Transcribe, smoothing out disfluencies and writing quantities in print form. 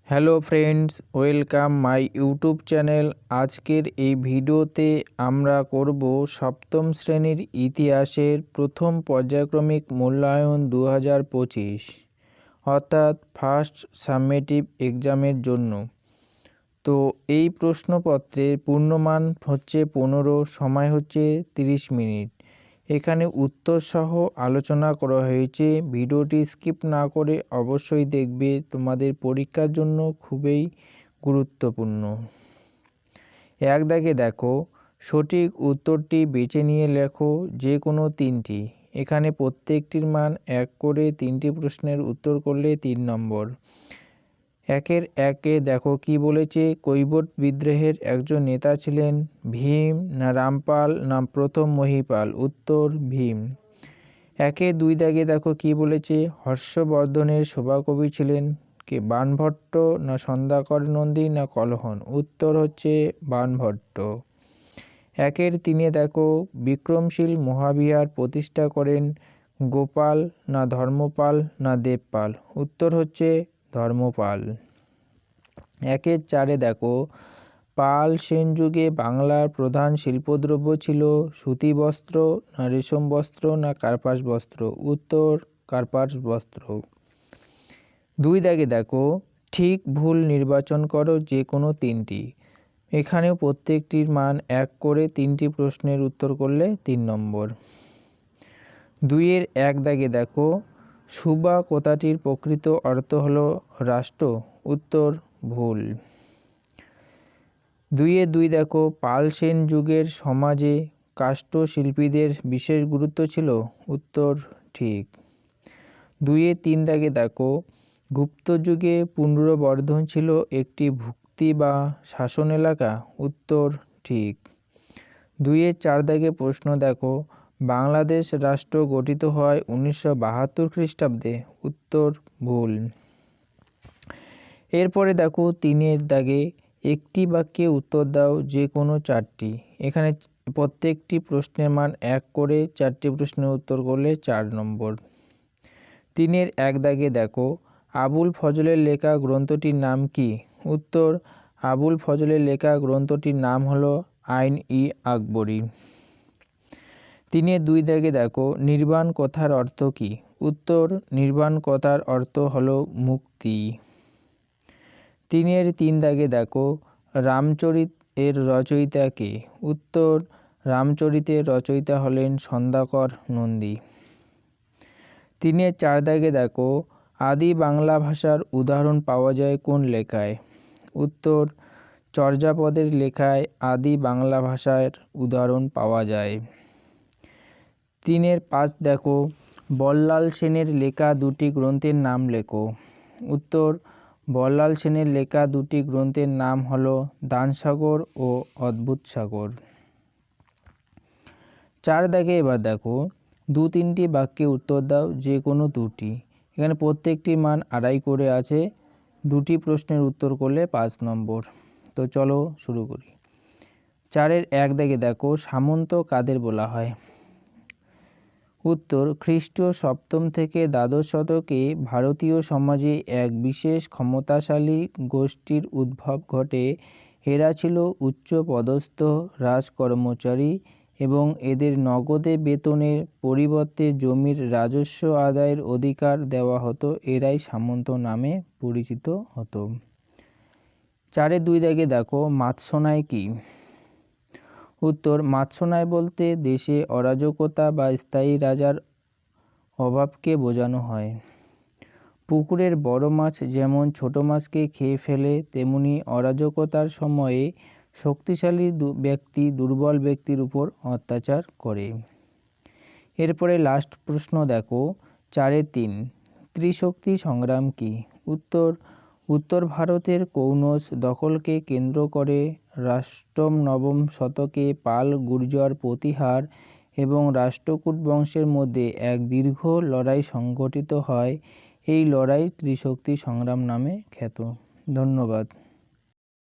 Hello friends, welcome my YouTube channel. আজকের এই ভিডিওতে আমরা করব সপ্তম শ্রেণীর ইতিহাসের প্রথম পর্যায়ক্রমিক মূল্যায়ন 2025, অর্থাৎ ফার্স্ট সামেটিভ এক্সামের জন্য। তো এই প্রশ্নপত্রের পূর্ণমান হচ্ছে 15, সময় হচ্ছে 30 মিনিট। এখানে উত্তর সহ আলোচনা করা হয়েছে। ভিডিওটি স্কিপ না করে অবশ্যই দেখবে, তোমাদের পরীক্ষার জন্য খুবই গুরুত্বপূর্ণ। এক দাগে দেখো, সঠিক উত্তরটি বেছে নিয়ে লেখো যে কোনো তিনটি। এখানে প্রত্যেকটির মান 1 করে, 3টি প্রশ্নের উত্তর করলে 3 নম্বর। একের একে দেখো কি বলেছে। কৈবর্ত বিদ্রোহের একজন নেতা ছিলেন ভীম না রামপাল না প্রথম মহিপাল? উত্তর ভীম। একে দুই দাগে দেখো কি বলেছে। হর্ষবর্ধনের সভাকবি ছিলেন কে? বাণভট্ট না সন্ধ্যাকর নন্দী না কলহন? উত্তর হচ্ছে বাণভট্ট। একের তিনে দেখো, বিক্রমশীল মহাবিহার প্রতিষ্ঠা করেন গোপাল না ধর্মপাল না দেবপাল? উত্তর হচ্ছে ধর্মপাল। একের চারে দেখো, পাল সেন যুগে বাংলার প্রধান শিল্পদ্রব্য ছিল সুতি বস্ত্র না রেশম বস্ত্র না কার্পাস বস্ত্র? উত্তর কার্পাস বস্ত্র। দুই দাগে দেখো, ঠিক ভুল নির্বাচন করো যে কোনো তিনটি। এখানেও প্রত্যেকটির মান 1 করে, 3টি প্রশ্নের উত্তর করলে 3 নম্বর। দুইয়ের এক দাগে দেখো, সুবা কথাটির প্রকৃত অর্থ হলো রাষ্ট্র? উত্তর ভুল। দুইয়ের দুই দেখো, পাল সেন যুগের সমাজে কাষ্ঠ শিল্পীদের বিশেষ গুরুত্ব ছিল? উত্তর ঠিক। দুইয়ের তিন দাগে দেখো, গুপ্ত যুগে পুনর্বর্ধন ছিল একটি ভুক্তি বা শাসন এলাকা? উত্তর ঠিক। দুইয়ের চার দাগে প্রশ্ন দেখো, বাংলাদেশ রাষ্ট্র গঠিত হয় 1972 খ্রিস্টাব্দে? উত্তর ভুল। এরপরে দেখো তিনের দাগে, একটি বাক্যে উত্তর দাও যে কোনো 4টি। এখানে প্রত্যেকটি প্রশ্নের মান 1 করে, 4টি প্রশ্নের উত্তর করলে 4 নম্বর। তিনের এক দাগে দেখো, আবুল ফজলের লেখা গ্রন্থটির নাম কি? উত্তর আবুল ফজলের লেখা গ্রন্থটির নাম হলো আইন-ই-আকবরী। তিনের দুই দাগে দেখো, নির্বাণ কথার অর্থ কি? উত্তর নির্বাণ কথার অর্থ হলো মুক্তি। তিনের তিন দাগে দেখো, রামচরিত এর রচয়িতা কে? উত্তর রামচরিতের রচয়িতা হলেন সন্ধ্যাকর নন্দী। তিনের চার দাগে দেখো, আদি বাংলা ভাষার উদাহরণ পাওয়া যায় কোন লেখায়? উত্তর চর্যাপদের লেখায় আদি বাংলা ভাষার উদাহরণ পাওয়া যায়। তিনের পাঁচ দেখো, বল্লাল সেনের লেখা দুটি গ্রন্থের নাম লেখো? উত্তর বল্লাল সেনের লেখা দুটি গ্রন্থের নাম হলো দানসাগর ও অদ্ভুত সাগর। চার দাগে এবার দেখো, 2-3টি বাক্যে উত্তর দাও যে কোনো দুটি। এখানে প্রত্যেকটির মান 2.5 করে আছে, 2টি প্রশ্নের উত্তর করলে 5 নম্বর। তো চলো শুরু করি। 4-এর এক দাগে দেখো, সামন্ত কাদের বলা হয়? উত্তর খ্রিস্টীয় 7ম থেকে দ্বাদশ শতকে ভারতীয় সমাজে এক বিশেষ ক্ষমতাশালী গোষ্ঠীর উদ্ভব ঘটে। এরা ছিল উচ্চ পদস্থ রাজকর্মচারী এবং এদের নগদে বেতনের পরিবর্তে জমির রাজস্ব আদায়ের অধিকার দেওয়া হতো। এরাই সামন্ত নামে পরিচিত হতো। 4-এর 2 দাগে দেখো, মাৎসনায় কি? উত্তর মাৎসনায় বলতে দেশে অরাজকতা বা স্থায়ী রাজার অভাবকে বোঝানো হয়। পুকুরের বড় মাছ যেমন ছোট মাছকে খেয়ে ফেলে, তেমনি অরাজকতার সময়ে শক্তিশালী ব্যক্তি দুর্বল ব্যক্তির উপর অত্যাচার করে। এরপরে লাস্ট প্রশ্ন দেখো, 4-এর 3, ত্রিশক্তি সংগ্রাম কি? উত্তর ভারতের কনৌজ দখলকে কেন্দ্র করে রাষ্ট্রম 9ম শতকে পাল গুর্জর প্রতিহার এবং রাষ্ট্রকূট বংশের মধ্যে এক দীর্ঘ লড়াই সংঘটিত হয়। এই লড়াই ত্রিশক্তি সংগ্রাম নামে খ্যাত। ধন্যবাদ।